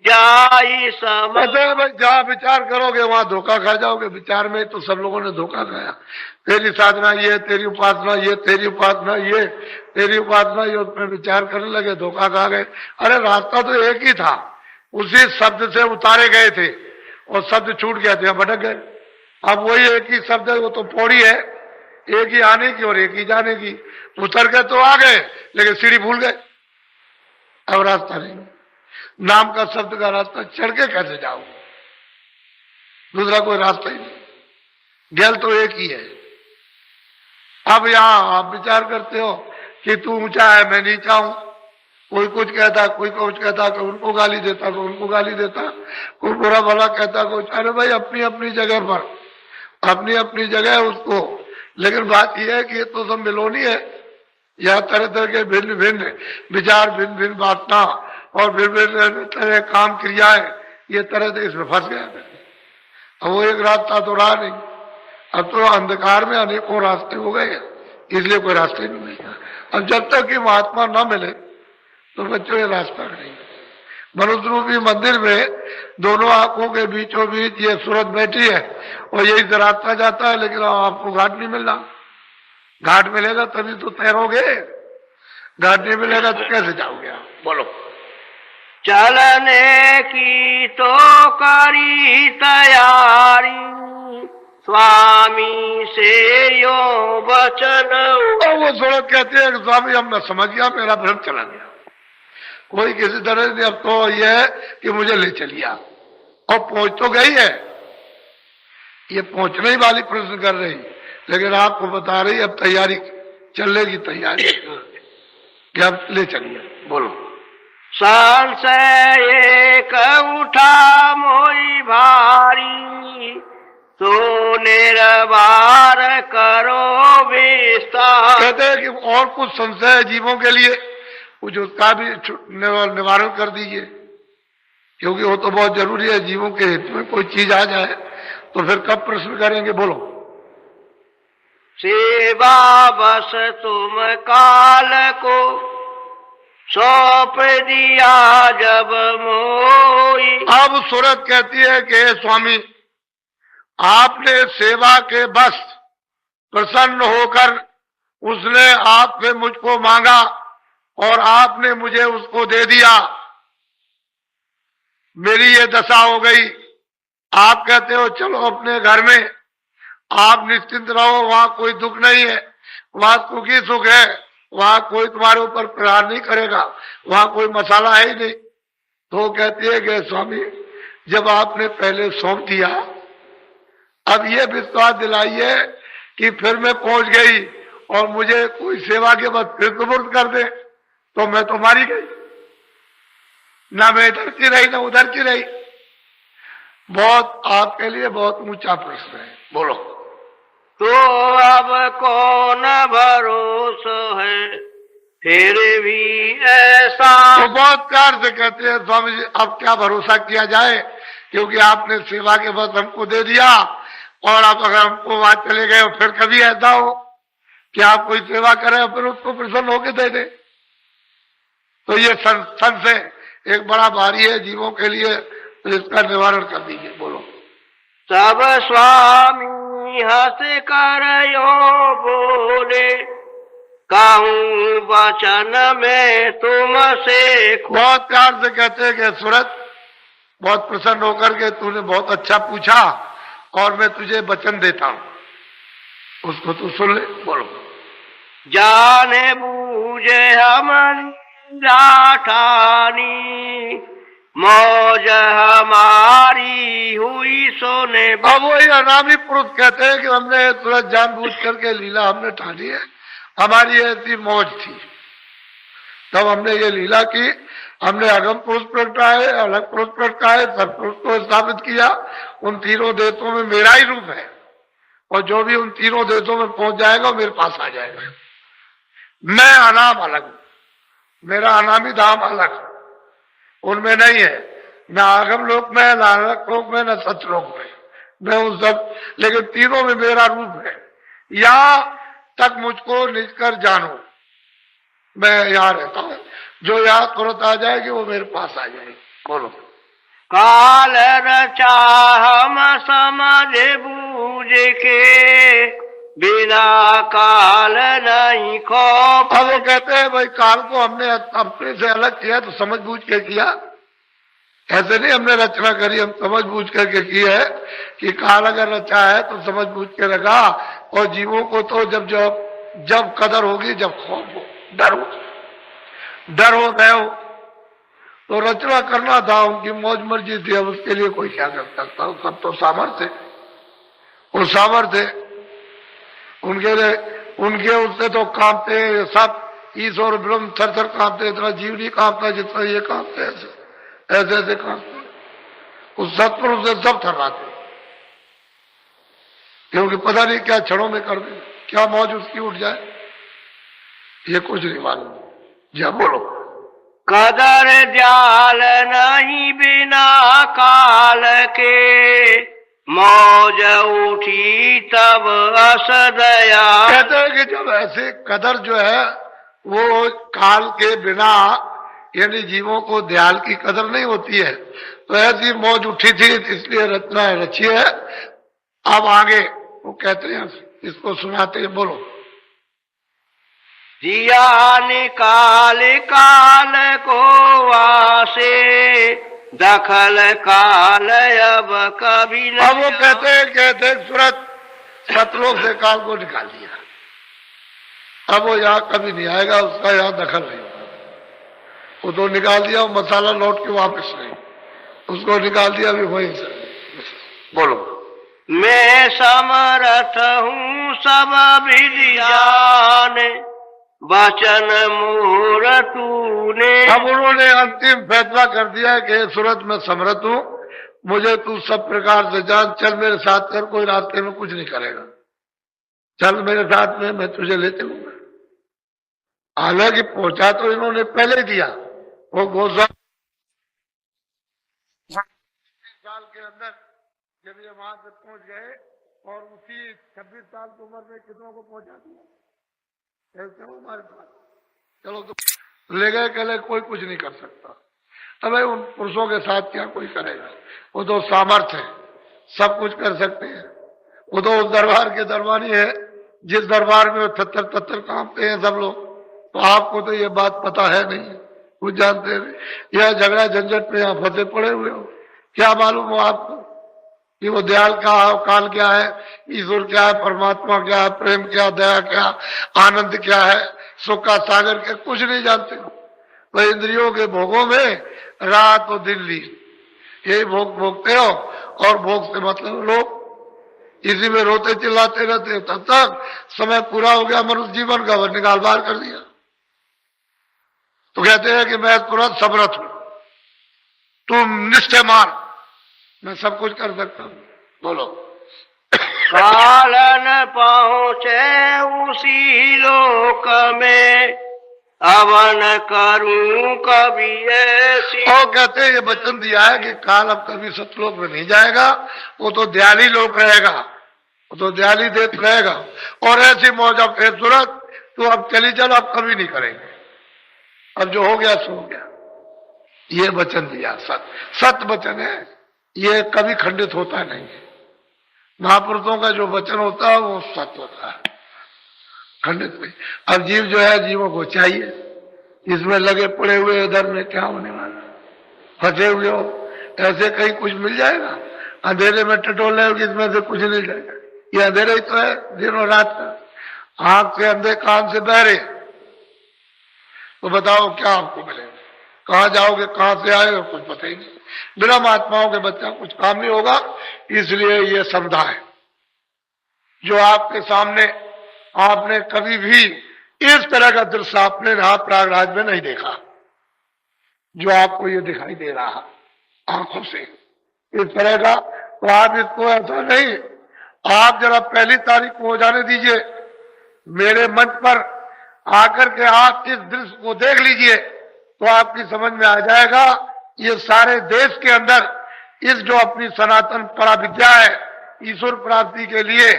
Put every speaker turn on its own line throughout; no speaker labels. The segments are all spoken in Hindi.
जाई सम।
भाई जहाँ विचार करोगे वहां धोखा खा जाओगे। विचार में तो सब लोगों ने धोखा खाया। तेरी साधना ये, तेरी उपासना ये, तेरी उपासना ये, तेरी उपासना ये, उसमें विचार करने लगे, धोखा खा गए। अरे रास्ता तो एक ही था, उसी शब्द से उतारे गए थे और शब्द छूट गया थे, भटक गए। अब वही एक ही शब्द है, वो तो पौड़ी है, एक ही आने की और एक ही जाने की। उतर गए तो आ गए, लेकिन सीढ़ी भूल गए, अब रास्ता नहीं। नाम का शब्द का रास्ता चढ़ के कैसे जाओ? दूसरा कोई रास्ता ही नहीं, गैल तो एक ही है। अब यहां आप विचार करते हो कि तू ऊंचा है, मैं नीचा हूं। कोई कुछ कहता, कोई कुछ कहता, कोई उनको गाली देता, कोई उनको गाली देता, कोई बुरा भला कहता, कुछ। अरे भाई अपनी अपनी जगह पर, अपनी अपनी जगह है उसको। लेकिन बात यह है कि ये तो सब मिलोनी है। यह तरह तरह के भिन्न भिन्न विचार, भिन्न भिन्न वासना और भिन्न भिन्न तरह काम क्रियाएं, ये तरह से इसमें फंस गया। अब वो एक रास्ता तो रहा नहीं, अब तो अंधकार में अनेकों रास्ते हो गए, इसलिए कोई रास्ते नहीं मिलेगा। अब जब तक कि महात्मा न मिले तो बच्चों ये रास्ता नहीं। मनुष्य रूपी मंदिर में दोनों आंखों के बीचों बीच ये सूरत बैठी है और यही से रास्ता जाता है, लेकिन आपको घाट नहीं मिल रहा। घाट मिलेगा तभी तो तैरोगे, घाट नहीं मिलेगा तो कैसे जाओगे आप? बोलो।
चलने की तो करी तैयारी, स्वामी से यो वचन।
और वो सूरत कहती है कि स्वामी अब मैं समझ गया, मेरा भ्रम चला गया। कोई किसी तरह से अब तो यह है कि मुझे ले चलिए। और पहुंच तो गई है, ये पहुंचने ही वाली प्रश्न कर रही, लेकिन आपको बता रही अब तैयारी चलने की तैयारी कि अब ले चलिए। बोलो।
संशय एक उठा मोई भारी, तो निर्वार करो विस्तार।
कहते हैं कि और कुछ संशय है जीवों के लिए, कुछ उसका भी निवारण कर दीजिए, क्योंकि वो तो बहुत जरूरी है जीवों के हित में। कोई चीज आ जाए तो फिर कब प्रश्न करेंगे? बोलो।
सेवा बस तुम काल को सौंप दिया जब मोई।
अब सूरत कहती है कि स्वामी आपने सेवा के बस प्रसन्न होकर उसने आपसे मुझको मांगा और आपने मुझे उसको दे दिया, मेरी ये दशा हो गई। आप कहते हो चलो अपने घर में, आप निश्चिंत रहो, वहां कोई दुख नहीं है, वहां सुखी सुख है, वहां कोई तुम्हारे ऊपर प्रहार नहीं करेगा, वहां कोई मसाला है ही नहीं। तो कहती है कि स्वामी जब आपने पहले सौंप दिया, अब ये विश्वास दिलाइए कि फिर मैं पहुंच गई और मुझे कोई सेवा के बाद फिर सुपुर्द कर दे तो मैं तो मारी गई, ना मैं इधर की रही ना उधर की रही। बहुत आपके लिए बहुत ऊंचा प्रश्न है। बोलो।
तो अब कौन भरोसा है फिर भी ऐसा।
तो बहुत प्यार से कहते हैं स्वामी जी अब क्या भरोसा किया जाए, क्योंकि आपने सेवा के बाद हमको दे दिया और आप अगर हमको वहां चले गए और फिर कभी ऐसा हो कि आप कोई सेवा करें और फिर उसको प्रसन्न होकर दे दे, तो ये संशय एक बड़ा भारी है जीवों के लिए, तो इसका निवारण कर दीजिए। बोलो।
तब स्वामी हंस कर यो बोले, कहूँ वचन में तुमसे।
बहुत प्यार से कहते हैं कि सूरत बहुत प्रसन्न होकर के तूने बहुत अच्छा पूछा और मैं तुझे वचन देता हूं, उसको तू सुन ले। बोलो।
जाने बूझे हम ठानी, मौज हमारी हुई सोने।
अब वही अनामी पुरुष कहते हैं कि हमने सूरज जानबूझ करके लीला हमने ठानी है, हमारी ऐसी मौज थी, तब हमने ये लीला की। हमने अगम पुरुष प्रगटाए, अलग पुरुष प्रगटाए, सब पुरुष को स्थापित किया। उन तीनों देशों में मेरा ही रूप है और जो भी उन तीनों देशों में पहुंच जाएगा मेरे पास आ जाएगा। मैं अनाम अलग, मेरा अनामी धाम अलग, उनमें नहीं है। न आगम लोक में, न अलग लोक में, न सचलोक में, मैं उन सब, लेकिन तीनों में मेरा रूप है। यहां तक मुझको निज कर जानो, मैं यहां रहता हूं, जो यहां तुरंत आ जाएगी वो मेरे पास आ जाएगी। बोलो।
काल रचा हम समझ बूझ के, बिना काल नहीं खौफ।
अब वो कहते हैं भाई काल को हमने अपने से अलग किया तो समझ बूझ के किया, ऐसे नहीं हमने रचना करी, हम समझ बूझ करके की है कि काल अगर रचा है तो समझ बूझ के रखा। और जीवों को तो जब जब जब कदर होगी, जब खौफ हो, डर हो गए हो, तो रचना करना था, उनकी मौज मर्जी थी, अब उसके लिए कोई क्या कर सकता। सब तो सामर्थ्य, वो सामर्थ्य उनके लिए, उनके उससे तो कांपते सब ईश्वर ब्रह्म थर थर कांपते, इतना जीव नहीं कांपता जितना ये कांपते, ऐसे ऐसे कांपते। उस सत्पुरुष से सब थर्राते, क्योंकि पता नहीं क्या क्षणों में कर दे, क्या मौज उसकी उठ जाए, ये कुछ नहीं मालूम। जा बोलो।
कदर जाल नहीं बिना काल के, मौज उठी तब अस दया।
कहते हैं कि जब ऐसे कदर जो है वो काल के बिना, यानी जीवों को दयाल की कदर नहीं होती है, तो ऐसी मौज उठी थी, इसलिए रचना रची है। अब आगे वो कहते हैं, इसको सुनाते हैं, बोलो।
जिया निकाल काल को वासे, दखल काल अब कभी न।
अब वो कहते हैं सूरत सतलोक से काल को निकाल दिया, अब वो यहाँ कभी नहीं आएगा, उसका यहाँ दखल नहीं होगा। वो तो निकाल दिया, वो मसाला लौट के वापस नहीं, उसको निकाल दिया अभी वहीं से। बोलो।
मैं समर्थ हूँ सब विधि जाने, वचन मोर तूने।
अब उन्होंने अंतिम फैसला कर दिया कि सूरत में समर्थ हूँ, मुझे तू सब प्रकार से जान, चल मेरे साथ कर, कोई रास्ते में कुछ नहीं करेगा, चल मेरे साथ में, मैं तुझे ले चलूंगा। हालांकि पहुंचा तो इन्होंने पहले ही दिया, वो गोस्वामी साल के अंदर जब ये वहां से पहुंच गए, और उसी 26 साल की उम्र में कितनों को पहुंचा दिया, ऐसे हो हमारे पास। चलो तो ले गए, कहले कोई कुछ नहीं कर सकता। अब उन पुरुषों के साथ क्या कोई करेगा, वो तो सामर्थ्य है, सब कुछ कर सकते हैं। वो तो उस दरबार के दरबारी है, जिस दरबार में थत्तर थत्तर कांपते हैं सब लोग। तो आपको तो ये बात पता है नहीं, कुछ जानते नहीं, यह झगड़ा झंझट में यहाँ फंसे पड़े हुए हो, क्या मालूम हो आपको कि वो दयाल क्या है, काल क्या है, ईश्वर क्या है, परमात्मा क्या है, प्रेम क्या, दया क्या, आनंद क्या है, सुख का सागर क्या, कुछ नहीं जानते हो। तो इंद्रियों के भोगों में रात और दिन ली, यही भोग भोगते हो, और भोग से मतलब लोग इसी में रोते चिल्लाते रहते, तब तक समय पूरा हो गया मनुष्य जीवन का, निकाल बाहर कर दिया। तो कहते हैं कि मैं तुरंत समर्थ हूं, तुम निश्चय मान, मैं सब कुछ कर सकता हूं। बोलो।
काल न पहुँचे उसी लोक में, अवन करूं कभी ऐसी।
और कहते हैं ये वचन दिया है कि काल अब कभी सतलोक में नहीं जाएगा, वो तो दयाली लोक रहेगा, वो तो दयाली देत रहेगा। और ऐसी मौज अब सूरत तो अब चली चलो, अब कभी नहीं करेंगे, अब जो हो गया सो हो गया। ये वचन दिया, सत्य वचन है, ये कभी खंडित होता नहीं है। महापुरुषों का जो वचन होता है वो सत्य होता है, खंडित नहीं। अब जीव जो है, जीवों को चाहिए, इसमें लगे पड़े हुए इधर में क्या होने वाला, फंसे हुए हो, ऐसे कहीं कुछ मिल जाएगा, अंधेरे में टटोल रहे हो कि इसमें से कुछ नहीं जाएगा। ये अंधेरा ही तो है दिन और रात का, आंख से अंधे कान से बहरे, तो बताओ क्या आपको मिलेगा, कहाँ जाओगे, कहाँ से आए, कुछ पता ही नहीं। बिना महात्माओं के बच्चा कुछ काम नहीं होगा। इसलिए ये समझा है जो आपके सामने, आपने कभी भी इस तरह का दृश्य आपने प्रयागराज में नहीं देखा, जो आपको ये दिखाई दे रहा आंखों से इस तरह का। तो आप इसको ऐसा नहीं, आप जरा पहली तारीख को हो जाने दीजिए, मेरे मंच पर आकर के आप इस दृश्य को देख लीजिए, तो आपकी समझ में आ जाएगा ये सारे देश के अंदर इस जो अपनी सनातन पराविद्या है ईश्वर प्राप्ति के लिए,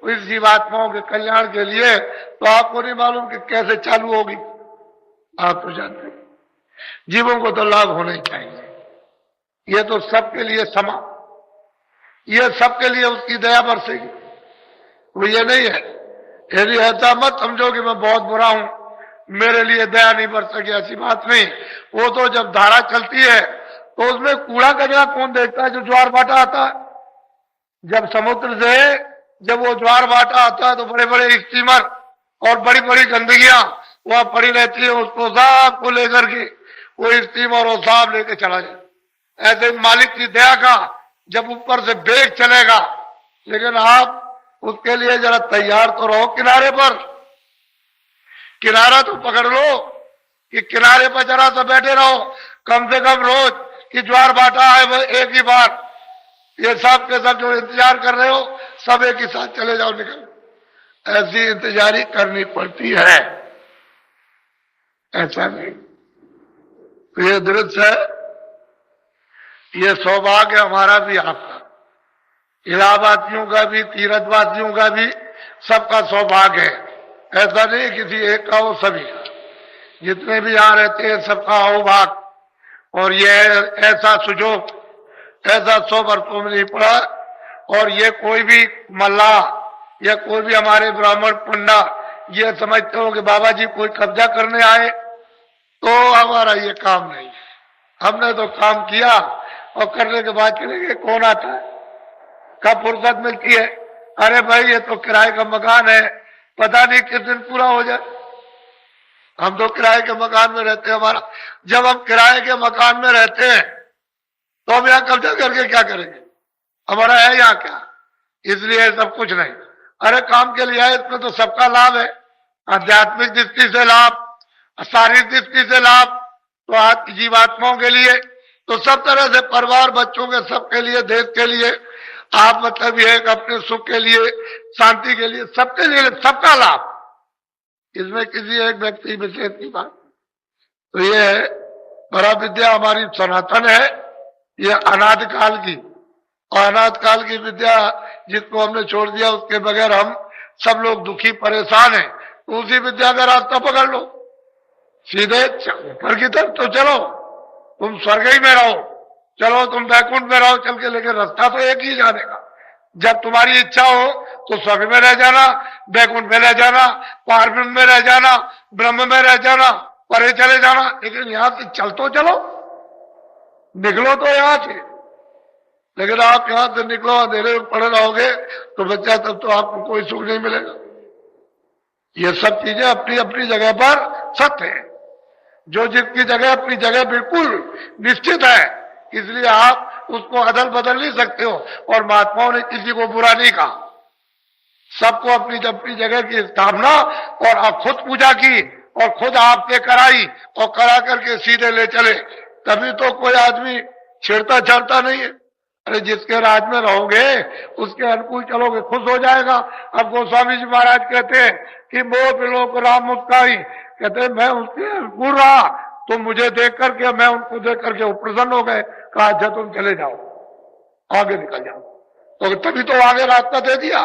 इस जीवात्माओं के कल्याण के लिए, तो आपको नहीं मालूम कि कैसे चालू होगी। आप तो जानते हैं जीवों को तो लाभ होना ही चाहिए, ये तो सबके लिए समा, ये सबके लिए उसकी दया बरसेगी। वो ये नहीं है, यदि ऐसा मत समझो कि मैं बहुत बुरा हूं, मेरे लिए दया नहीं बरसेगी, ऐसी बात नहीं। वो तो जब धारा चलती है तो उसमें कूड़ा कचरा कौन देखता है? जो ज्वार भाटा आता है, जब समुद्र से जब वो ज्वार भाटा आता है तो बड़े बड़े स्टीमर और बड़ी बड़ी गंदगियां वहां पड़ी रहती है, उसको साफ को लेकर के वो स्टीमर और साफ लेके चला जाए। ऐसे मालिक की दया का जब ऊपर से बेग चलेगा, लेकिन आप उसके लिए जरा तैयार तो रहो। किनारे पर किनारा तो पकड़ लो कि किनारे पर जरा सा बैठे रहो, कम से कम रोज कि ज्वार भाटा है वो एक ही बार, ये सब के सब जो इंतजार कर रहे हो सब एक ही साथ चले जाओ, निकल। ऐसी इंतजारी करनी पड़ती है, ऐसा नहीं। तो ये दृश्य है, ये सौभाग्य हमारा भी आपका, इलाहाबादियों का भी, तीर्थवासियों का भी, सबका सौभाग्य है। ऐसा नहीं किसी एक का हो, सभी का, जितने भी यहां रहते हैं सबका अहोभाग। और ये ऐसा सुजोग ऐसा 100 वर्षों में नहीं पड़ा। और ये कोई भी मल्लाह या कोई भी हमारे ब्राह्मण पंडा ये समझते हो कि बाबा जी कोई कब्जा करने आए, तो हमारा ये काम नहीं है। हमने तो काम किया और करने के बाद चले गए। कौन आता है, कब फुर्सत मिलती है? अरे भाई ये तो किराए का मकान है, पता नहीं किस दिन पूरा हो जाए। हम तो किराए के मकान में रहते हैं। हमारा जब हम किराए के मकान में रहते हैं तो हम यहाँ कब्जा करके क्या करेंगे? हमारा है यहाँ क्या? इसलिए सब कुछ नहीं। अरे काम के लिए है, इसमें तो सबका लाभ है, आध्यात्मिक दृष्टि से लाभ, शारीरिक दृष्टि से लाभ, तो जीवात्माओं के लिए तो सब तरह से, परिवार, बच्चों के, सबके लिए, देश के लिए, आप मतलब ये अपने सुख के लिए, शांति के लिए, सबके लिए, सबका लाभ। इसमें किसी एक व्यक्ति विशेष की बात। तो ये परा विद्या हमारी सनातन है, ये अनादि काल की, और अनादि काल की विद्या जिसको हमने छोड़ दिया उसके बगैर हम सब लोग दुखी परेशान हैं। तो उसी विद्या का रास्ता पकड़ लो, सीधे ऊपर की तरफ तो चलो, तुम स्वर्ग ही में रहो, चलो तुम बैकुंठ में रहो चल के, लेकिन रास्ता तो एक ही जाने का। जब तुम्हारी इच्छा हो तो स्वर्ग में रह जाना, बैकुंठ में रह जाना, पारब्रह्म में रह जाना, ब्रह्म में रह जाना, परे चले जाना, लेकिन यहां से चल तो चलो, निकलो तो यहां से। लेकिन आप यहां से निकलो अंधेरे में पड़े रहोगे तो बच्चा, तब तो आपको कोई सुख नहीं मिलेगा। ये सब चीजें अपनी अपनी जगह पर सत्य है, जो जिसकी जगह अपनी जगह बिल्कुल निश्चित है, इसलिए आप उसको अदल बदल नहीं सकते हो। और महात्माओं ने किसी को बुरा नहीं कहा, सबको अपनी अपनी जगह की स्थापना और खुद पूजा की और खुद आपसे कराई और करा करके सीधे ले चले, तभी तो कोई आदमी छेड़ता छाड़ता नहीं है। अरे जिसके राज में रहोगे उसके अनुकूल चलोगे, खुश हो जाएगा। अब गोस्वामी जी महाराज कहते हैं कि मोह विलोक राम मुस्काई, कहते हैं मैं उसके अनुकूल रहा तो मुझे देख करके, मैं उनको देख करके वो प्रसन्न हो गए, कहा अच्छा तुम चले जाओ, आगे निकल जाओ। तो तभी तो आगे रास्ता दे दिया,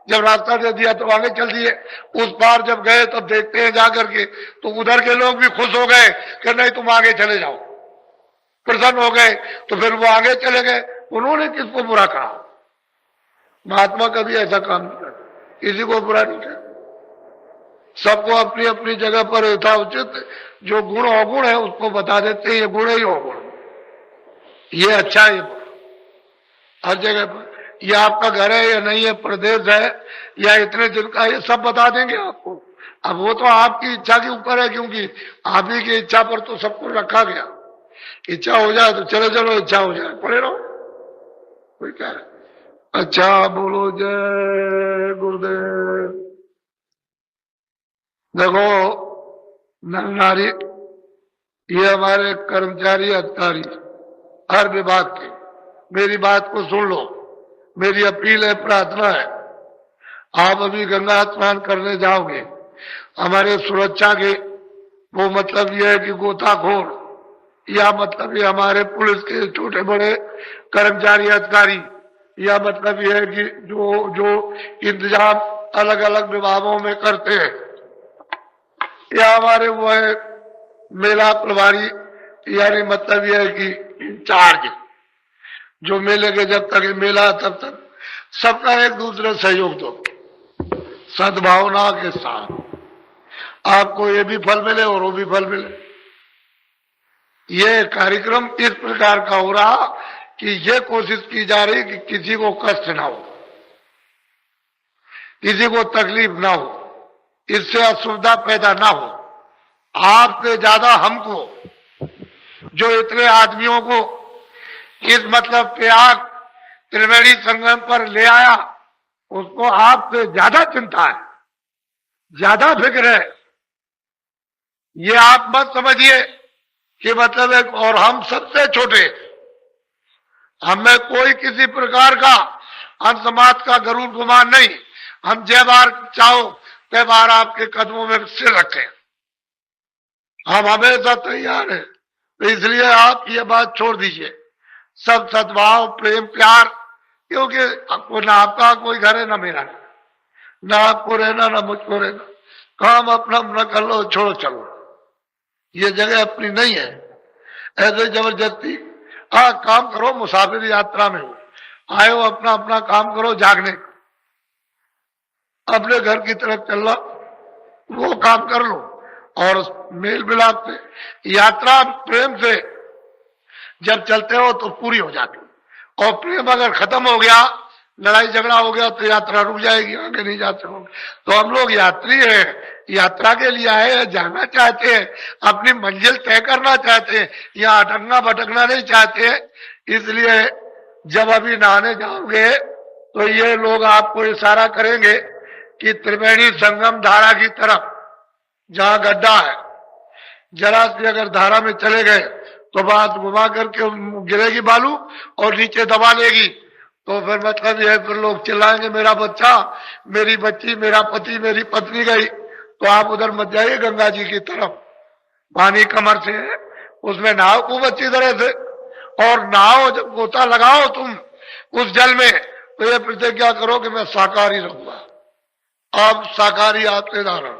जब रास्ता दे दिया तो आगे चल दिए। उस बार जब गए तब देखते हैं जाकर के तो उधर के लोग भी खुश हो गए कि नहीं तुम आगे चले जाओ, प्रसन्न हो गए, तो फिर वो आगे चले गए। उन्होंने किसको बुरा कहा? महात्मा कभी ऐसा काम नहीं करता, किसी को बुरा नहीं करता, सबको अपनी अपनी जगह पर यथाउचित जो गुण अवगुण है उसको बता देते हैं, ये गुण है ये अवगुण, ये अच्छा है, हर जगह पर। ये आपका घर है या नहीं है, प्रदेश है या इतने दिन का, ये सब बता देंगे आपको। अब वो तो आपकी इच्छा के ऊपर है, क्योंकि आप ही की इच्छा पर तो सब कुछ रखा गया। इच्छा हो जाए तो चलो चलो, इच्छा हो जाए पड़े रहो, कोई क्या है। अच्छा बोलो जय गुरुदेव। देखो नर नारी, ये हमारे कर्मचारी अधिकारी हर विभाग के, मेरी बात को सुन लो, मेरी अपील है, प्रार्थना है। आप अभी गंगा स्नान करने जाओगे, हमारे सुरक्षा के वो मतलब ये है कि गोताखोर या मतलब ये हमारे पुलिस के छोटे बड़े कर्मचारी अधिकारी, या मतलब ये है कि जो इंतजाम अलग अलग विभागों में करते हैं, या हमारे वो है मेला प्रभारी, यानी मतलब ये है कि इंचार्ज, जो मेले के जब तक ये मेला है तब तक सबका एक दूसरे सहयोग दो, सद्भावना के साथ आपको ये भी फल मिले और वो भी फल मिले। ये कार्यक्रम इस प्रकार का हो रहा कि ये कोशिश की जा रही कि किसी को कष्ट ना हो, किसी को तकलीफ ना हो, इससे असुविधा पैदा ना हो। आपसे ज्यादा हमको, जो इतने आदमियों को इस मतलब प्रयाग त्रिवेणी संगम पर ले आया, उसको आपसे ज्यादा चिंता है, ज्यादा फिक्र है। ये आप मत समझिए कि मतलब एक और हम सबसे छोटे, हमें कोई किसी प्रकार का हम समाज का गरूर गुमान नहीं। हम जय बार चाहो तय बार आपके कदमों में सिर रखें, हम हमेशा तैयार हैं। तो इसलिए आप ये बात छोड़ दीजिए, सब सद्भाव प्रेम प्यार, क्योंकि ना आपका कोई घर है ना मेरा, ना आपको रहना ना मुझको रहना, काम अपना अपना कर लो, छोड़ो चलो। ये जगह अपनी नहीं है ऐसे जबरदस्ती। काम करो, मुसाफिर यात्रा में हो, आए हो अपना अपना काम करो, जागने अपने घर की तरफ चल लो, वो काम कर लो। और मेल मिलाप से, यात्रा प्रेम से जब चलते हो तो पूरी हो जाती, और प्रेम अगर खत्म हो गया, लड़ाई झगड़ा हो गया, तो यात्रा रुक जाएगी, आगे नहीं जा सकोगे। तो हम लोग यात्री हैं, यात्रा के लिए आए हैं, जाना चाहते हैं, अपनी मंजिल तय करना चाहते हैं, यहाँ अटकना भटकना नहीं चाहते। इसलिए जब अभी नहाने जाओगे तो ये लोग आपको इशारा करेंगे कि त्रिवेणी संगम धारा की तरफ, जहां गड्ढा है, जरा से अगर धारा में चले गए तो बात घुमा करके गिरेगी बालू और नीचे दबा लेगी। तो फिर मतलब यह फिर लोग चिल्लाएंगे मेरा बच्चा, मेरी बच्ची, मेरा पति, मेरी पत्नी गई। तो आप उधर मत जाइए, गंगा जी की तरफ, पानी कमर से है, उसमें नहाओ खूब अच्छी तरह से, और नहाओ, जब गोता लगाओ तुम उस जल में, तो ये प्रतिज्ञा करो कि मैं शाकाहारी रहूंगा। अब शाकाहारी आपसे धारण,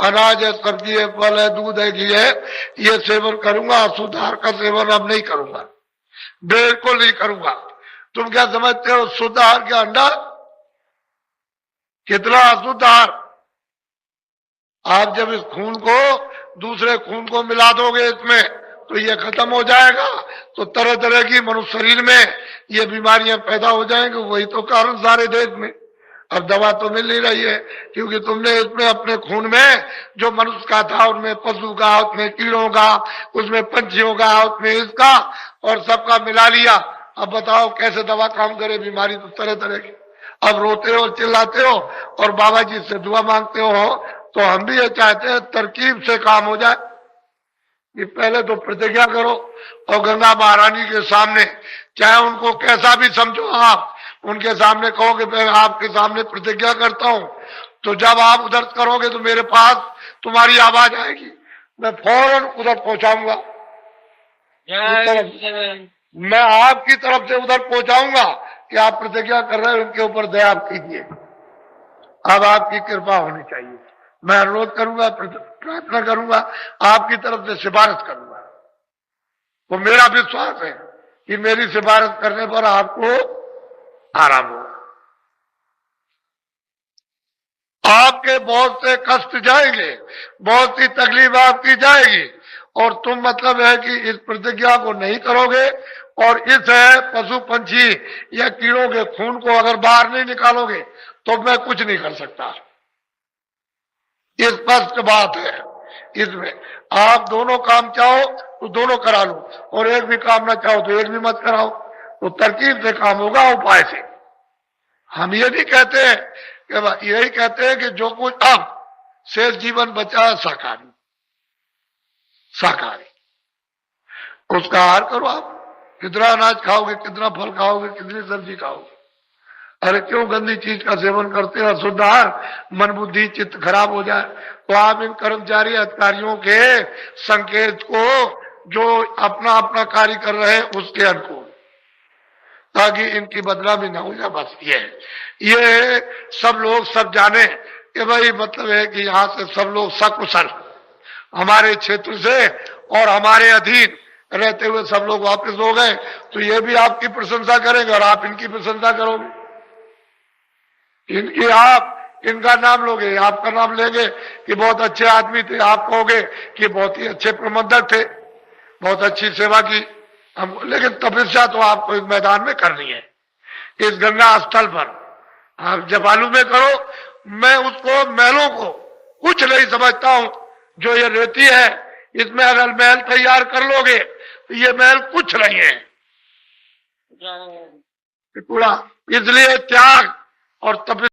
अनाज है, सब्जी है, फल है, दूध है, घी है, ये सेवन करूंगा। अशुद्ध आहार का सेवन अब नहीं करूंगा, बिल्कुल नहीं करूंगा। तुम क्या समझते हो शुद्ध आहार क्या अंडा? कितना अशुद्ध आहार। आप जब इस खून को दूसरे खून को मिला दोगे इसमें, तो ये खत्म हो जाएगा। तो तरह तरह की मनुष्य शरीर में ये बीमारियां पैदा हो जाएंगी। वही तो कारण सारे देश में। अब दवा तो मिल नहीं रही है, क्योंकि तुमने इसमें अपने खून में जो मनुष्य का था, उनमें पशु का, उसमें कीड़ों का, उसमें पंछियों का, उसमें इसका, और सबका मिला लिया। अब बताओ कैसे दवा काम करे? बीमारी तो तरह तरह की। अब रोते हो, चिल्लाते हो और बाबा जी से दुआ मांगते हो। तो हम भी ये चाहते हैं तरकीब से काम हो जाए कि पहले तो प्रतिज्ञा करो, और गंगा महारानी के सामने, चाहे उनको कैसा भी समझो, आप उनके सामने कहो कि मैं आपके सामने प्रतिज्ञा करता हूं। तो जब आप उधर करोगे तो मेरे पास तुम्हारी आवाज आएगी, मैं फौरन उधर पहुंचाऊंगा, मैं आपकी तरफ से उधर पहुंचाऊंगा कि आप प्रतिज्ञा कर रहे हैं, उनके ऊपर दया कीजिए। अब आपकी कृपा होनी चाहिए। मैं अनुरोध करूंगा, प्रार्थना करूंगा, आपकी तरफ से सिफारिश करूंगा। तो मेरा विश्वास है कि मेरी सिफारिश करने पर आपको आराम होगा। आपके बहुत से कष्ट जाएंगे, बहुत सी तकलीफ आपकी जाएगी, और तुम मतलब है कि इस प्रतिज्ञा को नहीं करोगे, और इस पशु पंछी या कीड़ों के खून को अगर बाहर नहीं निकालोगे तो मैं कुछ नहीं कर सकता। स्पष्ट बात है। इसमें आप दोनों काम चाहो तो दोनों करा लो, और एक भी काम ना चाहो तो एक भी मत कराओ। तो तरकीब से काम होगा, उपाय से। हम ये नहीं कहते हैं कि, यही कहते हैं कि जो कुछ अब शेष जीवन बचा है शाकाहारी, शाकाहारी उसका आहार करो। आप कितना अनाज खाओगे, कितना फल खाओगे, कितनी सब्जी खाओगे? अरे क्यों गंदी चीज का सेवन करते हो? अशुद्ध आहार, मन बुद्धि चित्त खराब हो जाए। तो आप इन कर्मचारी अधिकारियों के संकेत को, जो अपना अपना कार्य कर रहे हैं, उसके अनुकूल, ताकि इनकी बदनामी ना हो जाए। बस ये सब लोग सब जाने कि भाई मतलब है कि यहाँ से सब लोग सकुशल हमारे क्षेत्र से और हमारे अधीन रहते हुए सब लोग वापस हो गए, तो ये भी आपकी प्रशंसा करेंगे और आप इनकी प्रशंसा करोगे। इनकी आप इनका नाम लोगे, आपका नाम लेंगे कि बहुत अच्छे आदमी थे, आप कहोगे कि बहुत ही अच्छे प्रबंधक थे, बहुत अच्छी सेवा की हमको। लेकिन तपस्या तो आपको इस मैदान में करनी है, इस गंगा स्थल पर। आप जपालू में करो, मैं उसको महलों को कुछ नहीं समझता हूं। जो ये रेती है, इसमें अगर महल तैयार कर लोगे तो ये महल कुछ नहीं है, पूरा। इसलिए त्याग और तपस्या